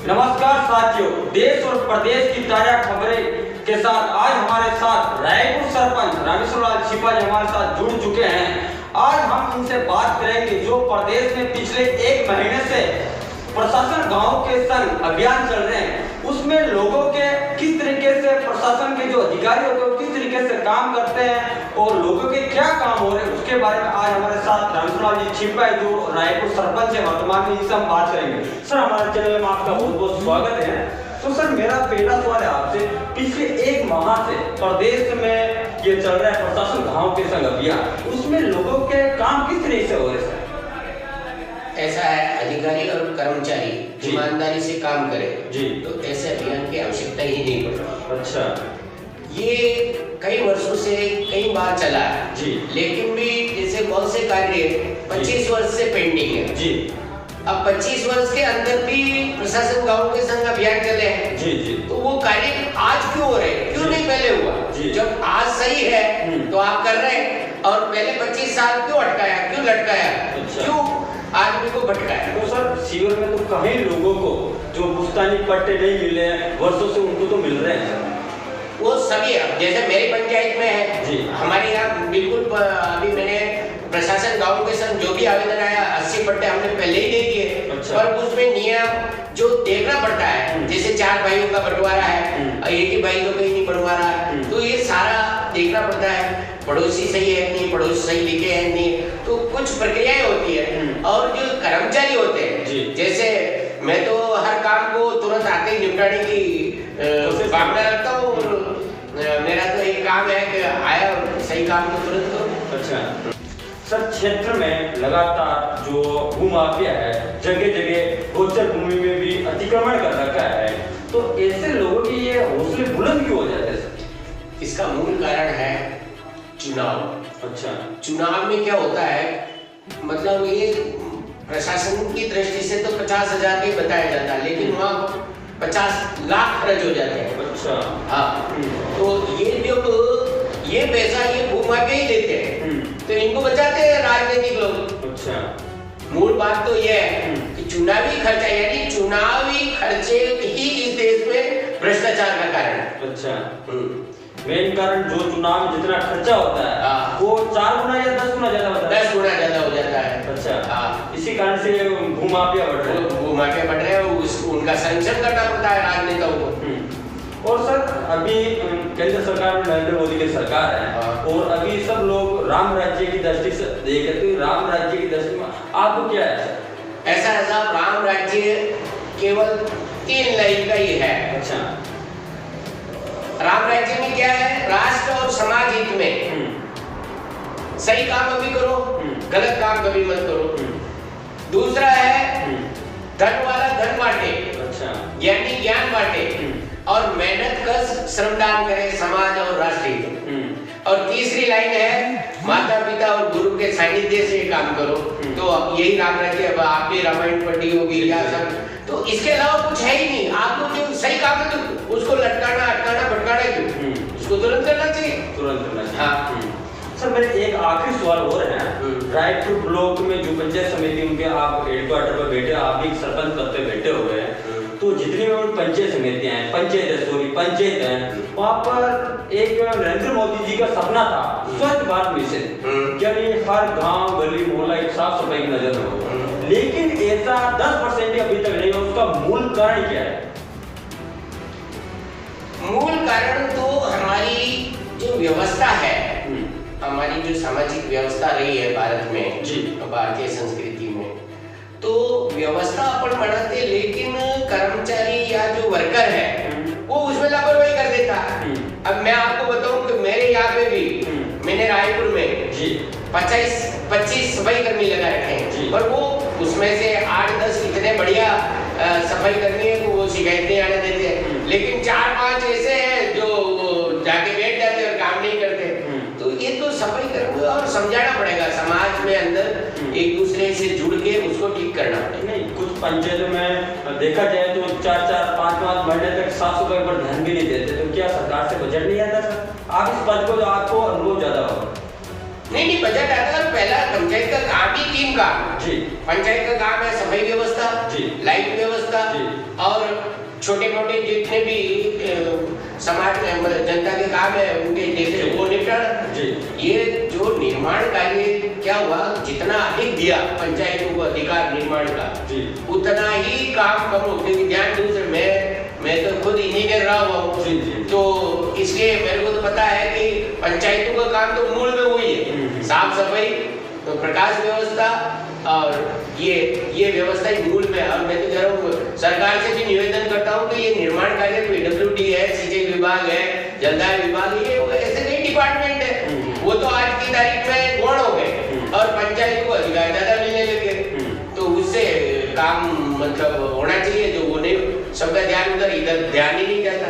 नमस्कार साथियों, देश और प्रदेश की ताजा खबरें के साथ आज हमारे साथ रायपुर सरपंच रामेश्वर लाल छिपा जी हमारे साथ जुड़ चुके हैं। आज हम इनसे बात करेंगे जो प्रदेश में पिछले एक महीने से प्रशासन गांव के संग अभियान चल रहे हैं, उसमें लोगों के किस तरीके से प्रशासन के जो अधिकारी होते हैं किस तरीके से काम करते हैं और लोगों के क्या काम हो रहे हैं, उसके बारे में आज हमारे साथ रामेश्वर लाल जी छिपा जो रायपुर सरपंच है वर्तमान में, इनसे हम बात करेंगे। सर, हमारे चैनल में आपका बहुत बहुत स्वागत है। तो सर, मेरा पहला सवाल है आपसे, पिछले एक माह से प्रदेश में ये चल रहा है प्रशासन गांव के संग अभियान, उसमें लोगों के काम किस तरीके से हो रहे हैं? ऐसा है, अधिकारी और कर्मचारी ईमानदारी से काम करें जी, तो ऐसे अभियान की आवश्यकता ही नहीं पड़ती। अच्छा, ये कई वर्षों से कई बार चला है जी, लेकिन भी जैसे बहुत से कार्य 25 वर्ष से पेंडिंग है जी। अब 25 वर्ष के अंदर भी प्रशासन गांव के संग अभियान चले हैं जी जी, तो वो कार्य आज क्यों हो रहे हैं, क्यों नहीं पहले हुआ? जब आज सही है तो आप कर रहे हैं, और पहले 25 साल क्यों अटकाया, क्यों लटकाया, क्यों आदमी को भटकाया? तो सर, शिविर में तो कई लोगों को जो पुश्तैनी पट्टे नहीं मिले हैं वर्षों से, उनको तो मिल रहे हैं। वो सभी, जैसे मेरी पंचायत में है जी, हमारे यहाँ बिल्कुल अभी मैंने प्रशासन गांव के संग जो भी आवेदन आया 80 पट्टे हमने पहले ही दे दिए। अच्छा। पर उसमें नियम जो देखना पड़ता है, जैसे 4 भाइयों का बंटवारा है, एक ही भाई तो कहीं नहीं बनवा रहा है, तो ये सारा देखना पड़ता है, पड़ोसी सही है नहीं, पड़ोसी सही लिखे हैं नहीं, तो कुछ प्रक्रियाएं होती है। और जो कर्मचारी होते हैं, जैसे मैं तो हर काम को तुरंत आते ही निपटाने की भावना रखता हूँ। मेरा तो एक काम है कि आया सही काम को तुरंत करो। अच्छा सर, क्षेत्र में लगातार जो भूमाफिया है जगह जगह गोचर भूमि में भी अतिक्रमण कर रखा है, तो ऐसे लोगों की ये हौसले बुलंद क्यों हो जाते हैं सर? इसका मूल कारण है चुनाव। अच्छा, चुनाव में क्या होता है, मतलब ये प्रशासन की दृष्टि से तो 50,000 ही बताया जाता है, लेकिन वहाँ 50 लाख खर्च हो जाते हैं। अच्छा, हाँ, तो ये जब ये पैसा ये भूमाफिया ही देते हैं, तो इनको बचाते हैं राजनीतिक लोग। अच्छा, मूल बात तो यह है कि चुनावी खर्चा, यानी चुनावी खर्चे ही इस देश में भ्रष्टाचार का कारण है। अच्छा, मेन कारण जो चुनाव में जितना खर्चा होता है वो 4 गुना या 10 गुना ज्यादा होता है। 10 गुना ज्यादा हो जाता है। अच्छा, हाँ, इसी कारण से भूमाफिया बढ़ रहे हैं। भूमाफिया बढ़ रहे हैं, उनका संरक्षण करना पड़ता है राजनेताओं को। और सर, अभी केंद्र सरकार में नरेंद्र मोदी की सरकार है, और अभी सब लोग राम राज्य की दृष्टि से देखें, तो राम राज्य की दृष्टि में आपको क्या है? ऐसा है साहब, राम राज्य केवल 3 लाइन का ही है। अच्छा, राम राज्य में क्या है, राष्ट्र और समाज हित में सही काम अभी करो, गलत काम कभी मत करो। दूसरा है धन वाला धन बांटे। अच्छा, यानी ज्ञान बांटे और मेहनत कर श्रमदान करे समाज और राष्ट्र हित। और तीसरी लाइन है माता पिता और गुरु के सानिध्य से काम करो। तो यही राम राज्य। अब आप भी रामायण पढ़ी होगी या सब, तो इसके अलावा कुछ है ही नहीं। आपको जो सही काम है तो उसको लटकाना अटकाना भटकाना क्यों, उसको तुरंत करना चाहिए, तुरंत करना चाहिए। हाँ सर, मेरे एक आखिरी सवाल और है। रायपुर ब्लॉक में जो पंचायत समिति उनके आप हेडक्वार्टर पर बैठे, आप भी सरपंच पद पे बैठे हुए हैं, तो जितनी भी पंचायत समितियां हैं, पंचायत हैं, वहाँ पर एक नरेंद्र मोदी जी का सपना था स्वच्छ भारत मिशन, यानी हर गांव गली मोहल्ला एक साफ सफाई की नजर में हो, लेकिन ऐसा 10% अभी तक नहीं है। उसका मूल कारण क्या है? मूल कारण तो हमारी जो व्यवस्था है, हमारी जो सामाजिक व्यवस्था रही है भारत में जी, भारतीय संस्कृति में, तो व्यवस्था अपन बनाते, लेकिन कर्मचारी या जो वर्कर है वो उसमें लापरवाही कर देता है। अब मैं आपको बताऊं कि मेरे यहाँ पे भी मैंने रायपुर में जी 25 सफाई कर्मी लगा रखे हैं, पर वो उसमें से 8-10 इतने बढ़िया सफाई कर्मी है वो शिकायतें आने देते हैं, लेकिन 4-5 ऐसे हैं जो जाके बैठ जाते और काम नहीं करते। तो ये तो सफाई कर्मी और समझाना पड़ेगा, समाज में अंदर एक दूसरे से जुड़ के उसको ठीक करना पड़ेगा। नहीं, कुछ पंचायतों में देखा जाए तो 4-5 महीने तक साफ सफाई पर ध्यान भी नहीं देते, तो क्या सरकार से बजट नहीं आता सर? आप इस पद को, आपको अनुभव ज्यादा होगा। नहीं, बजट आता है। पहला पंचायत का काम ही 3 काम जी। पंचायत का काम है सफाई व्यवस्था जी, लाइट व्यवस्था जी, और छोटे मोटे जितने भी समाज में मतलब जनता के काम है उनके जैसे वो निपटान। ये जो निर्माण कार्य क्या हुआ, जितना अधिक दिया पंचायतों को अधिकार निर्माण का, उतना ही काम कम हो। क्योंकि ध्यान दूसरे मैं तो खुद इंजीनियर रहा हुआ हूँ, तो इसलिए मेरे को तो पता है कि पंचायतों का काम तो मूल में वही है, साफ सफाई, तो प्रकाश व्यवस्था और ये व्यवस्था ही मूल में। और मैं तो कह रहा हूँ सरकार से भी निवेदन करता हूँ कि ये निर्माण कार्य PWD है, सिंचाई विभाग है, जलदाय विभाग, ये ऐसे नहीं डिपार्टमेंट है, वो तो आज की तारीख में गौण हो गए और पंचायत को अधिकार ज्यादा मिलने लगे, तो उससे काम मतलब होना चाहिए, जो वो नहीं सबका ध्यान उधर इधर ध्यान ही नहीं जाता।